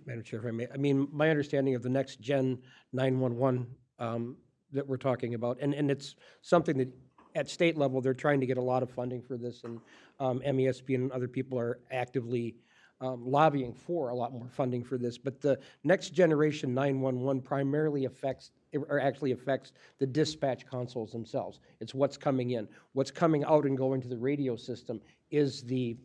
S5: Madam Chair, if I may, I mean, my understanding of the next gen 911 that we're talking about, and it's something that at state level, they're trying to get a lot of funding for this, and MESB and other people are actively lobbying for a lot more funding for this. But the next generation 911 primarily affects the dispatch consoles themselves. It's what's coming in. What's coming out and going to the radio system is the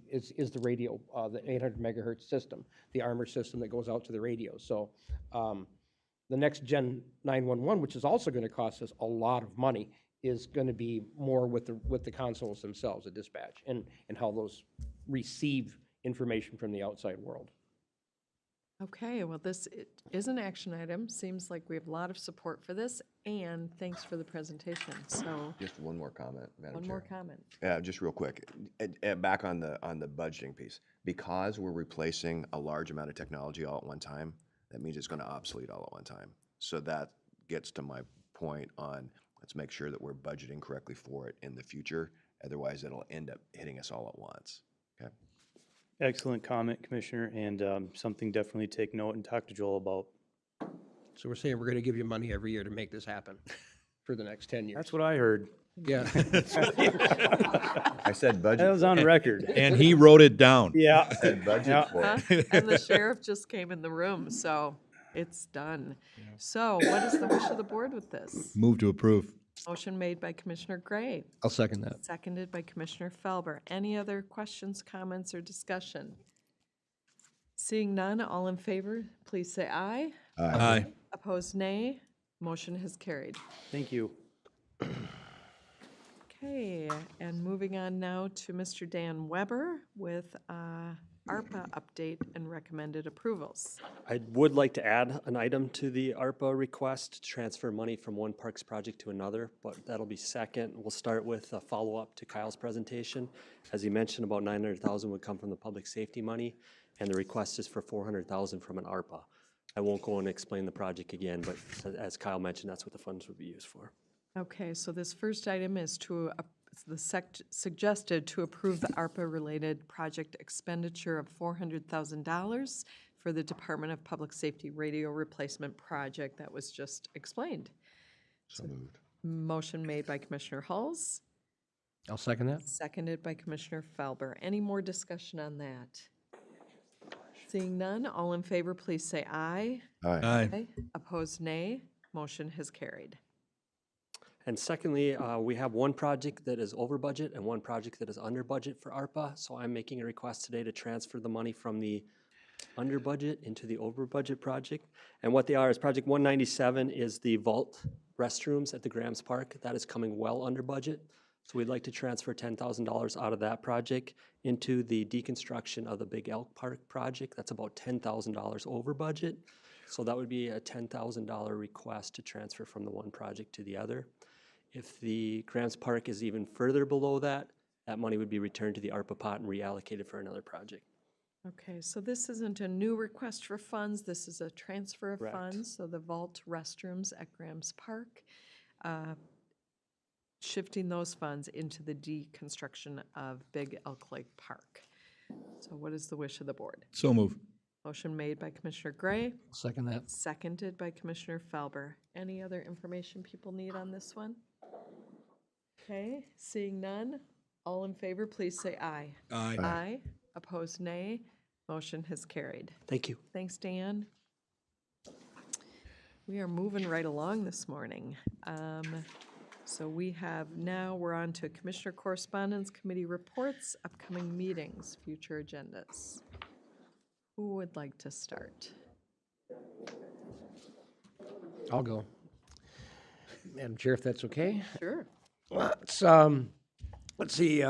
S5: radio, the 800 megahertz system, the armor system that goes out to the radio. So the next gen 911, which is also going to cost us a lot of money, is going to be more with the consoles themselves, the dispatch, and how those receive information from the outside world.
S2: Okay, well, this is an action item. Seems like we have a lot of support for this, and thanks for the presentation. So,
S1: Just one more comment, Madam
S2: one
S1: Chair.
S2: more comment.
S1: Yeah, just real quick. Back on the budgeting piece, because we're replacing a large amount of technology all at one time, that means it's going to obsolete all at one time. So that gets to my point on let's make sure that we're budgeting correctly for it in the future. Otherwise, it'll end up hitting us all at once. Okay.
S14: Excellent comment, Commissioner, and something definitely take note and talk to Joel about.
S5: So we're saying we're going to give you money every year to make this happen for the next 10 years.
S14: That's what I heard.
S5: Yeah.
S1: I said budget.
S14: That was on record.
S10: And he wrote it down.
S14: Yeah.
S1: I said budget
S14: Yeah.
S1: for
S2: Huh?
S1: it.
S2: And the sheriff just came in the room, so it's done. So what is the wish of the board with this?
S10: Move to approve.
S2: Motion made by Commissioner Gray,
S5: I'll second that.
S2: seconded by Commissioner Felber. Any other questions, comments, or discussion? Seeing none, all in favor, please say aye.
S10: Aye.
S2: Opposed, nay. Motion has carried.
S14: Thank you.
S2: Okay, and moving on now to Mr. Dan Weber with ARPA update and recommended approvals.
S15: I would like to add an item to the ARPA request to transfer money from one parks project to another, but that'll be second. We'll start with a follow-up to Kyle's presentation. As he mentioned, about $900,000 would come from the public safety money, and the request is for $400,000 from an ARPA. I won't go and explain the project again, but as Kyle mentioned, that's what the funds would be used for.
S2: Okay, so this first item is suggested to approve the ARPA-related project expenditure of $400,000 for the Department of Public Safety radio replacement project that was just explained.
S1: So moved.
S2: Motion made by Commissioner Hulls,
S5: I'll second that.
S2: seconded by Commissioner Felber. Any more discussion on that? Seeing none, all in favor, please say aye.
S1: Aye.
S10: Aye.
S2: Opposed, nay. Motion has carried.
S15: And secondly, we have one project that is over budget and one project that is under budget for ARPA. So I'm making a request today to transfer the money from the under budget into the over budget project. And what they are is project 197 is the vault restrooms at the Grams Park. That is coming well under budget. So we'd like to transfer $10,000 out of that project into the deconstruction of the Big Elk Park project. That's about $10,000 over budget. So that would be a $10,000 request to transfer from the one project to the other. If the Grams Park is even further below that, that money would be returned to the ARPA pot and reallocated for another project.
S2: Okay, so this isn't a new request for funds, this is a transfer of
S15: Correct.
S2: funds. So the vault restrooms at Grams Park, shifting those funds into the deconstruction of Big Elk Lake Park. So what is the wish of the board?
S10: So move.
S2: Motion made by Commissioner Gray,
S5: I'll second that.
S2: seconded by Commissioner Felber. Any other information people need on this one? Okay, seeing none, all in favor, please say aye.
S10: Aye.
S2: Aye. Opposed, nay. Motion has carried.
S15: Thank you.
S2: Thanks, Dan. We are moving right along this morning. So we're on to Commissioner Correspondence, Committee Reports, upcoming meetings, future agendas. Who would like to start?
S5: I'll go. Madam Chair, if that's okay.
S2: Sure.
S5: Let's see,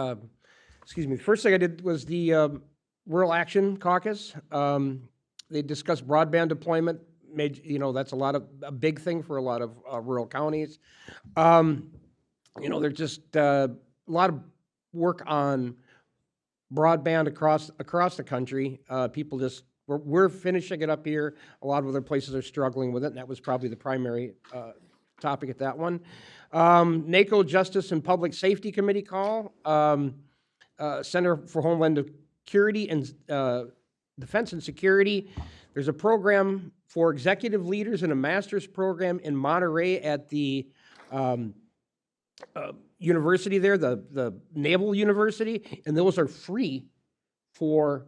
S5: excuse me, the first thing I did was the Rural Action Caucus. They discussed broadband deployment, that's a big thing for a lot of rural counties. There's just a lot of work on broadband across the country. We're finishing it up here. A lot of other places are struggling with it, and that was probably the primary topic at that one. NACO Justice and Public Safety Committee call. Center for Homeland Security and Defense and Security. There's a program for executive leaders and a master's program in Monterey at the university there, the Naval University, and those are free for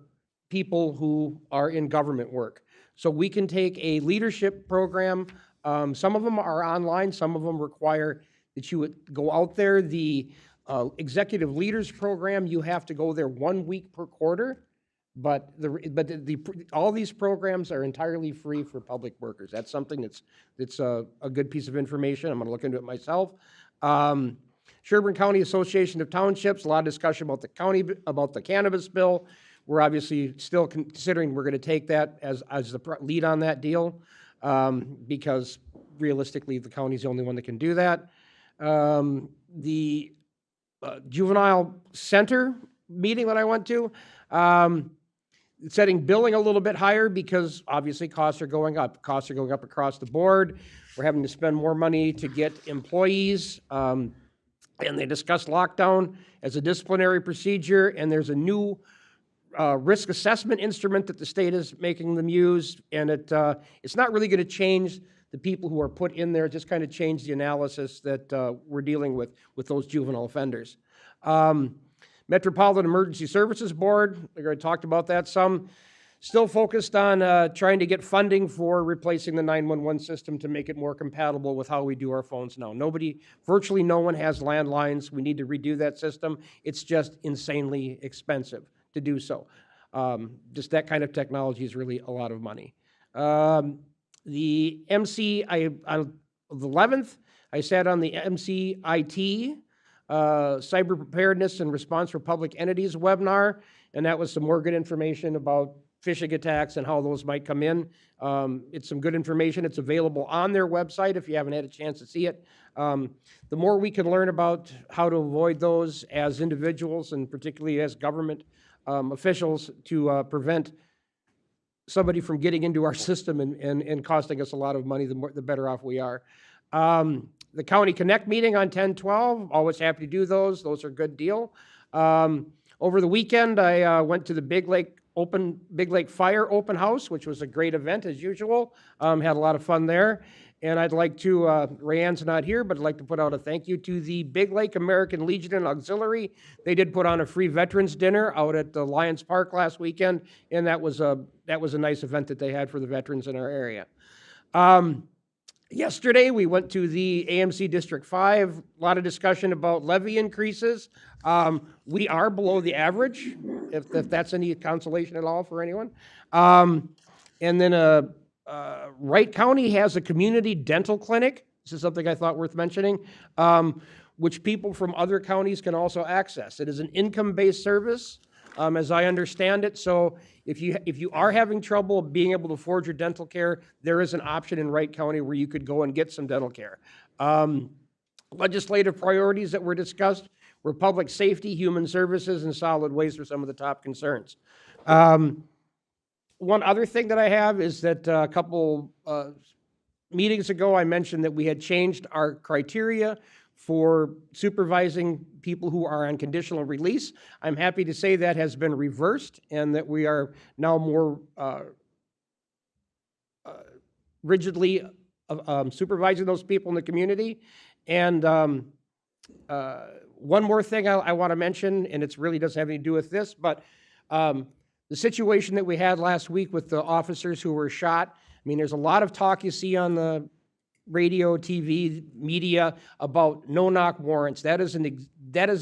S5: people who are in government work. So we can take a leadership program. Some of them are online, some of them require that you would go out there. The executive leaders program, you have to go there 1 week per quarter. But all these programs are entirely free for public workers. That's something that's a good piece of information. I'm going to look into it myself. Sherburne County Association of Townships, a lot of discussion about the cannabis bill. We're obviously still considering we're going to take that as the lead on that deal, because realistically the county's the only one that can do that. The juvenile center meeting that I went to, setting billing a little bit higher because obviously costs are going up. Costs are going up across the board. We're having to spend more money to get employees. And they discussed lockdown as a disciplinary procedure, and there's a new risk assessment instrument that the state is making them use, and it's not really going to change the people who are put in there, just kind of change the analysis that we're dealing with those juvenile offenders. Metropolitan Emergency Services Board, I already talked about that some. Still focused on trying to get funding for replacing the 911 system to make it more compatible with how we do our phones now. Virtually no one has landlines. We need to redo that system. It's just insanely expensive to do so. Just that kind of technology is really a lot of money. The MC, on the 11th, I sat on the MCIT, Cyber Preparedness and Response for Public Entities webinar, and that was some more good information about phishing attacks and how those might come in. It's some good information. It's available on their website if you haven't had a chance to see it. The more we can learn about how to avoid those as individuals and particularly as government officials to prevent somebody from getting into our system and costing us a lot of money, the better off we are. The County Connect meeting on 10/12, always happy to do those. Those are a good deal. Over the weekend, I went to the Big Lake Fire Open House, which was a great event as usual. Had a lot of fun there. And I'd like to, Rayanne's not here, but I'd like to put out a thank you to the Big Lake American Legion and Auxiliary. They did put on a free veterans dinner out at the Lions Park last weekend, and that was a nice event that they had for the veterans in our area. Yesterday, we went to the AMC District 5, a lot of discussion about levy increases. We are below the average, if that's any consolation at all for anyone. And then Wright County has a community dental clinic. This is something I thought worth mentioning, which people from other counties can also access. It is an income-based service, as I understand it. So if you are having trouble being able to afford your dental care, there is an option in Wright County where you could go and get some dental care. Legislative priorities that were discussed were public safety, human services, and solid waste were some of the top concerns. One other thing that I have is that a couple meetings ago, I mentioned that we had changed our criteria for supervising people who are on conditional release. I'm happy to say that has been reversed and that we are now more rigidly supervising those people in the community. And one more thing I want to mention, and it really doesn't have anything to do with this, but the situation that we had last week with the officers who were shot, I mean, there's a lot of talk you see on the radio, TV, media about no-knock warrants. That is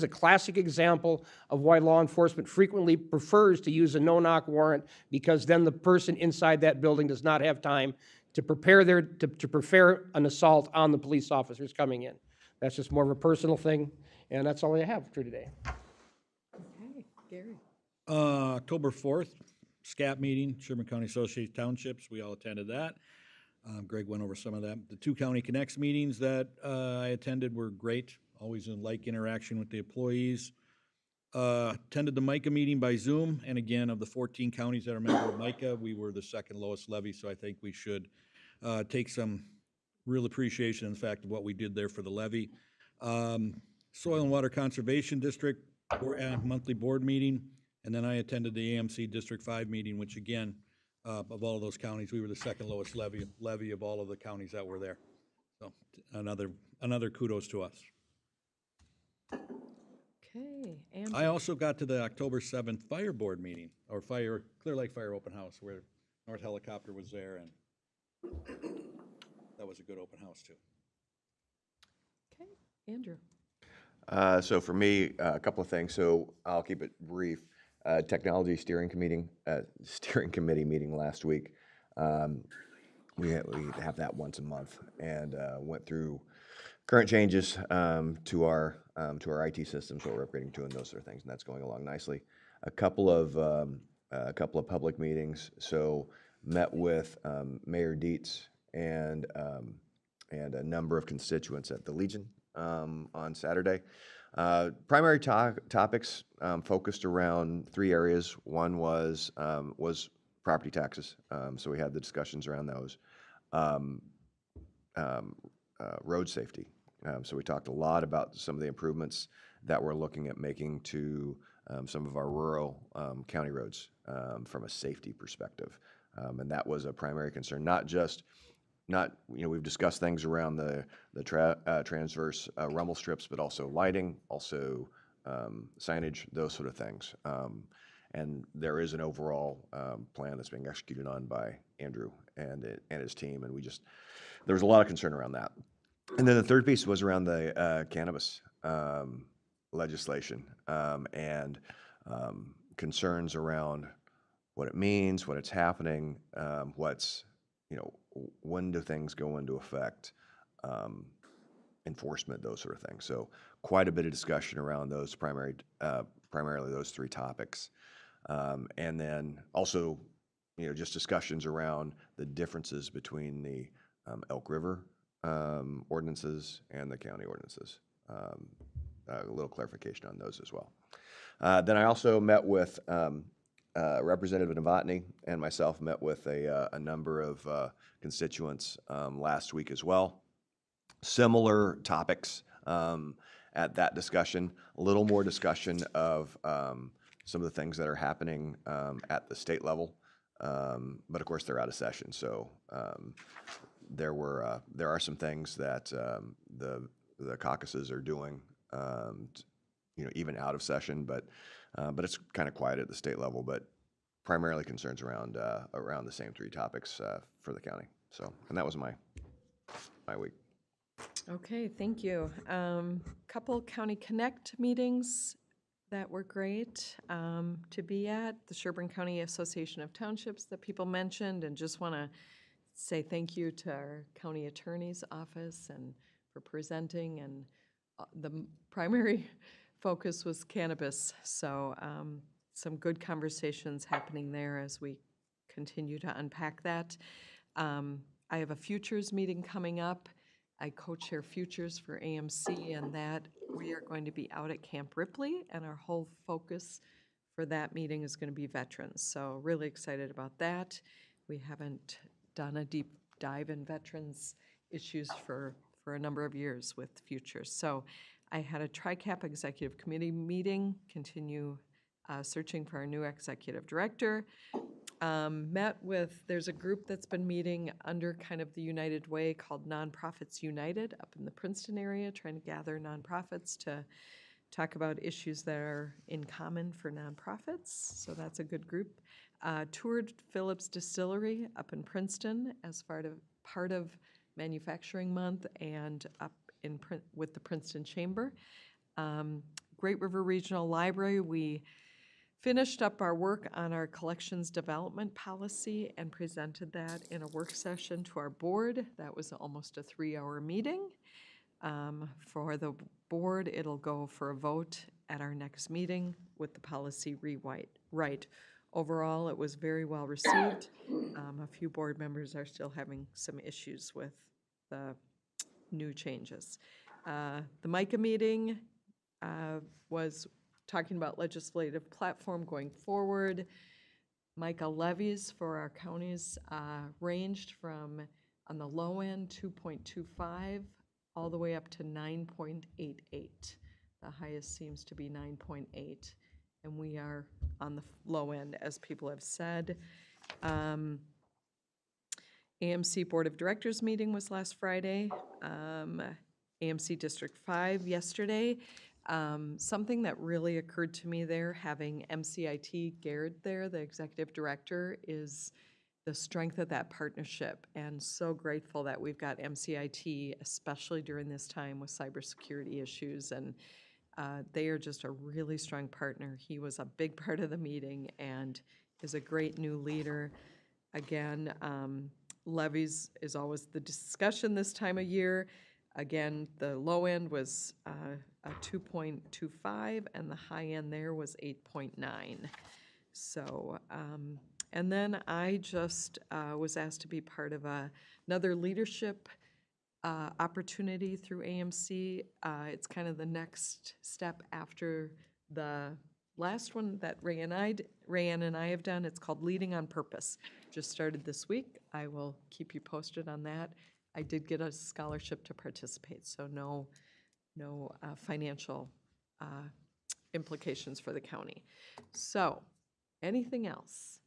S5: a classic example of why law enforcement frequently prefers to use a no-knock warrant, because then the person inside that building does not have time to prepare an assault on the police officers coming in. That's just more of a personal thing, and that's all I have for today.
S2: Okay, Gary.
S10: October 4th, SCAP meeting, Sherburne County Association of Townships. We all attended that. Greg went over some of that. The two County Connects meetings that I attended were great, always in like interaction with the employees. Attended the MICA meeting by Zoom, and again, of the 14 counties that are member of MICA, we were the second lowest levy, so I think we should take some real appreciation in the fact of what we did there for the levy. Soil and Water Conservation District monthly board meeting, and then I attended the AMC District 5 meeting, which again, of all of those counties, we were the second lowest levy of all of the counties that were there. So another kudos to us.
S2: Okay,
S10: I
S2: Andrew.
S10: also got to the October 7th Fire Board meeting, or Clear Lake Fire Open House, where North Helicopter was there, and that was a good open house, too.
S2: Okay, Andrew.
S1: So for me, a couple of things. So I'll keep it brief. Technology steering committee meeting last week. We have that once a month, and went through current changes to our IT systems, what we're upgrading to, and those sort of things, and that's going along nicely. A couple of public meetings. So met with Mayor Dietz and a number of constituents at the Legion on Saturday. Primary topics focused around three areas. One was property taxes, so we had the discussions around those. Road safety. So we talked a lot about some of the improvements that we're looking at making to some of our rural county roads from a safety perspective. And that was a primary concern, we've discussed things around the transverse rumble strips, but also lighting, also signage, those sort of things. And there is an overall plan that's being executed on by Andrew and his team, and there was a lot of concern around that. And then the third piece was around the cannabis legislation and concerns around what it means, what it's happening, when do things go into effect, enforcement, those sort of things. So quite a bit of discussion around those primarily those three topics. And then also, just discussions around the differences between the Elk River ordinances and the county ordinances. A little clarification on those as well. Then I also met with Representative Novotny, and myself met with a number of constituents last week as well. Similar topics at that discussion. A little more discussion of some of the things that are happening at the state level, but of course they're out of session. So there are some things that the caucuses are doing, even out of session, but it's kind of quiet at the state level. But primarily concerns around the same three topics for the county. So, and that was my week.
S2: Okay, thank you. Couple County Connect meetings that were great to be at. The Sherburne County Association of Townships that people mentioned, and just want to say thank you to our county attorney's office and for presenting. And the primary focus was cannabis, so some good conversations happening there as we continue to unpack that. I have a futures meeting coming up. I co-chair futures for AMC, and that we are going to be out at Camp Ripley, and our whole focus for that meeting is going to be veterans. So really excited about that. We haven't done a deep dive in veterans issues for a number of years with futures. So I had a TRICAP executive committee meeting, continue searching for our new executive director. There's a group that's been meeting under kind of the United Way called Nonprofits United up in the Princeton area, trying to gather nonprofits to talk about issues that are in common for nonprofits. So that's a good group. Toured Phillips Distillery up in Princeton as part of Manufacturing Month, and up with the Princeton Chamber. Great River Regional Library, we finished up our work on our collections development policy and presented that in a work session to our board. That was almost a 3-hour meeting. For the board, it'll go for a vote at our next meeting with the policy rewrite. Overall, it was very well received. A few board members are still having some issues with the new changes. The MICA meeting was talking about legislative platform going forward. MICA levies for our counties ranged from, on the low end, 2.25 all the way up to 9.88. The highest seems to be 9.8, and we are on the low end, as people have said. AMC Board of Directors meeting was last Friday. AMC District 5 yesterday. Something that really occurred to me there, having MCIT Garrett there, the executive director, is the strength of that partnership, and so grateful that we've got MCIT, especially during this time with cybersecurity issues, and they are just a really strong partner. He was a big part of the meeting and is a great new leader. Again, levies is always the discussion this time of year. Again, the low end was a 2.25, and the high end there was 8.9. So, and then I just was asked to be part of another leadership opportunity through AMC. It's kind of the next step after the last one that Rayanne and I have done. It's called Leading on Purpose. Just started this week. I will keep you posted on that. I did get a scholarship to participate, so no financial implications for the county. So, anything else?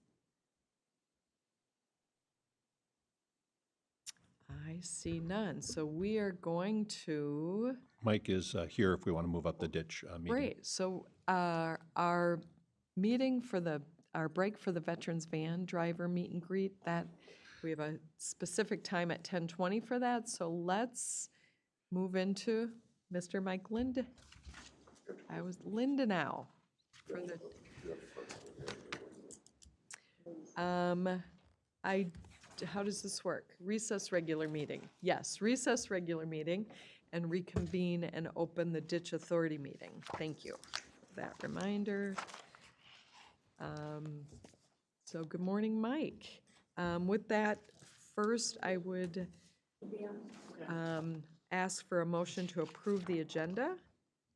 S2: I see none. So we are going to.
S4: Mike is here if we want to move up the ditch meeting.
S2: Great. So our meeting for our break for the Veterans Van Driver Meet and Greet, that we have a specific time at 10:20 for that. So let's move into Mr. Mike Lind. I was Lindenau for the. How does this work? Recess regular meeting. Yes, recess regular meeting and reconvene and open the ditch authority meeting. Thank you for that reminder. So good morning, Mike. With that, first I would ask for a motion to approve the agenda.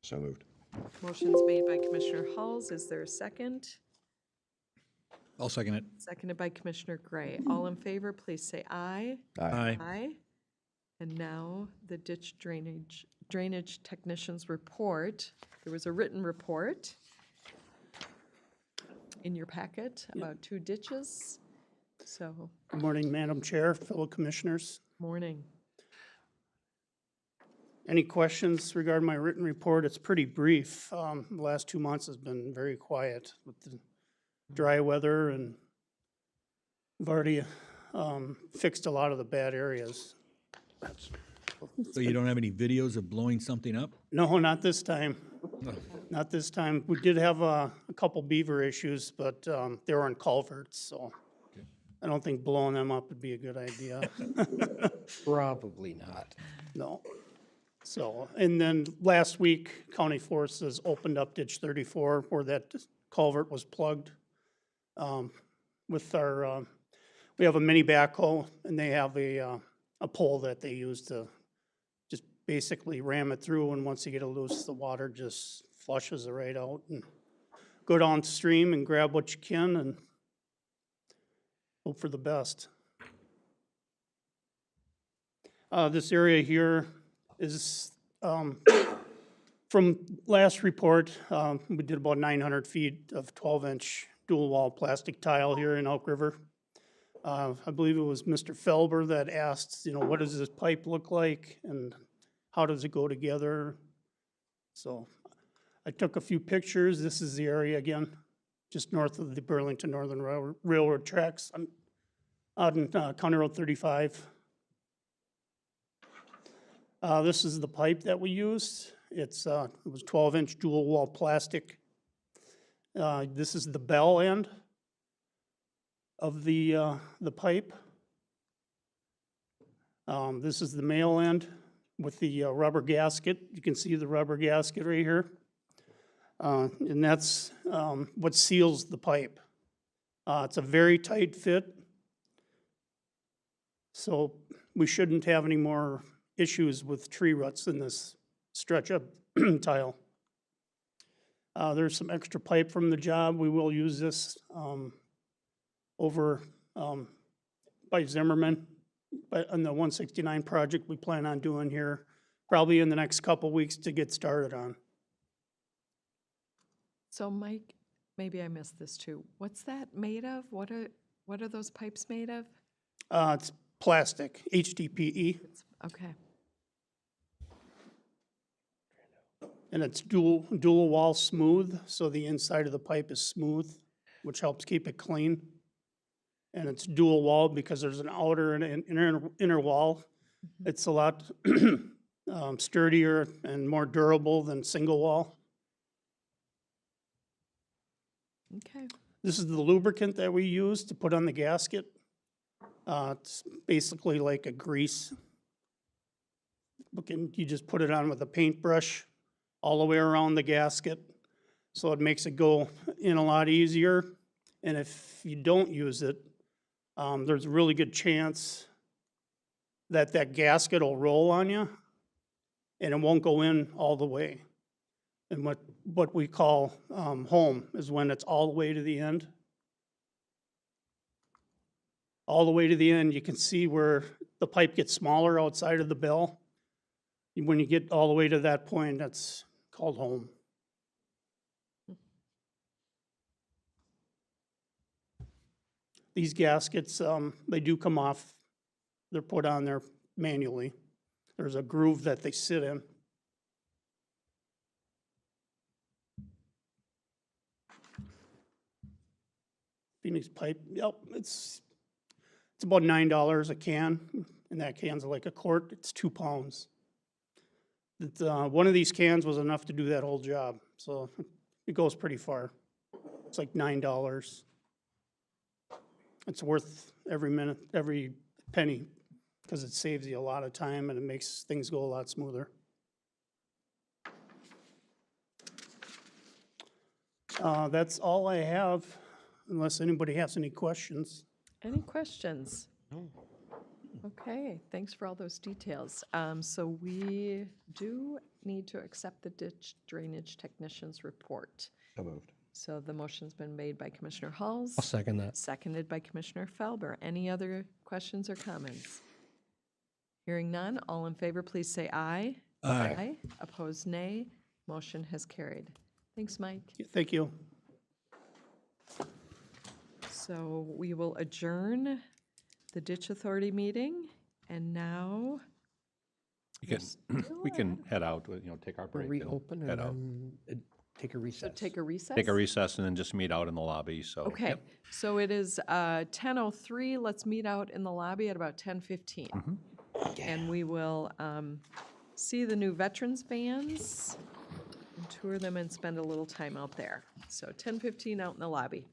S1: So moved.
S2: Motion's made by Commissioner Hulls. Is there a second?
S10: I'll second it.
S2: Seconded by Commissioner Gray. All in favor, please say aye.
S10: Aye.
S2: Aye. And now the ditch drainage technician's report. There was a written report in your packet about 2 ditches. So,
S16: Good morning, Madam Chair, fellow commissioners.
S2: morning.
S16: Any questions regarding my written report? It's pretty brief. The last 2 months has been very quiet with the dry weather, and we've already fixed a lot of the bad areas.
S10: So you don't have any videos of blowing something up?
S16: No, not this time. Not this time. We did have a couple beaver issues, but they were on culverts, so I don't think blowing them up would be a good idea.
S5: Probably not.
S16: No. So, and then last week, County Forces opened up ditch 34 where that culvert was plugged. With our, we have a mini backhoe, and they have a pole that they use to just basically ram it through, and once you get it loose, the water just flushes it right out, and go downstream and grab what you can and hope for the best. This area here is, from last report, we did about 900 feet of 12-inch dual wall plastic tile here in Elk River. I believe it was Mr. Felber that asked, what does this pipe look like and how does it go together? So I took a few pictures. This is the area again, just north of the Burlington Northern Railroad tracks out in County Road 35. This is the pipe that we used. It was 12-inch dual wall plastic. This is the bell end of the pipe. This is the male end with the rubber gasket. You can see the rubber gasket right here. And that's what seals the pipe. It's a very tight fit. So we shouldn't have any more issues with tree ruts in this stretch of tile. There's some extra pipe from the job. We will use this over by Zimmerman, but on the 169 project we plan on doing here probably in the next couple weeks to get started on.
S2: So Mike, maybe I missed this too. What's that made of? What are those pipes made of?
S16: It's plastic, HDPE.
S2: Okay.
S16: And it's dual wall smooth, so the inside of the pipe is smooth, which helps keep it clean. And it's dual wall because there's an outer and an inner wall. It's a lot sturdier and more durable than single wall.
S2: Okay.
S16: This is the lubricant that we use to put on the gasket. It's basically like a grease. You just put it on with a paintbrush all the way around the gasket. So it makes it go in a lot easier. And if you don't use it, there's a really good chance that that gasket will roll on you and it won't go in all the way. And what we call home is when it's all the way to the end. All the way to the end, you can see where the pipe gets smaller outside of the bell. When you get all the way to that point, that's called home. These gaskets, they do come off. They're put on there manually. There's a groove that they sit in. Phoenix pipe, yep, it's about $9 a can, and that can's like a quart. It's 2 pounds. One of these cans was enough to do that whole job, so it goes pretty far. It's like $9. It's worth every penny, because it saves you a lot of time and it makes things go a lot smoother. That's all I have, unless anybody has any questions.
S2: Any questions? No. Okay, thanks for all those details. So we do need to accept the ditch drainage technician's report.
S1: So moved.
S2: So the motion's been made by Commissioner Halls.
S5: I'll second that.
S2: Seconded by Commissioner Felber. Any other questions or comments? Hearing none, all in favor, please say aye.
S10: Aye.
S2: Opposed, nay. Motion has carried. Thanks, Mike.
S16: Thank you.
S2: So we will adjourn the Ditch Authority meeting, and now
S4: We can head out, take our break. and
S5: Reopen
S4: head out.
S5: and then take a recess.
S2: so take a recess?
S4: Take a recess and then just meet out in the lobby, so.
S2: Okay,
S4: Yep.
S2: so it is 10:03. Let's meet out in the lobby at about 10:15. And we will see the new veterans bands and tour them and spend a little time out there. So 10:15 out in the lobby.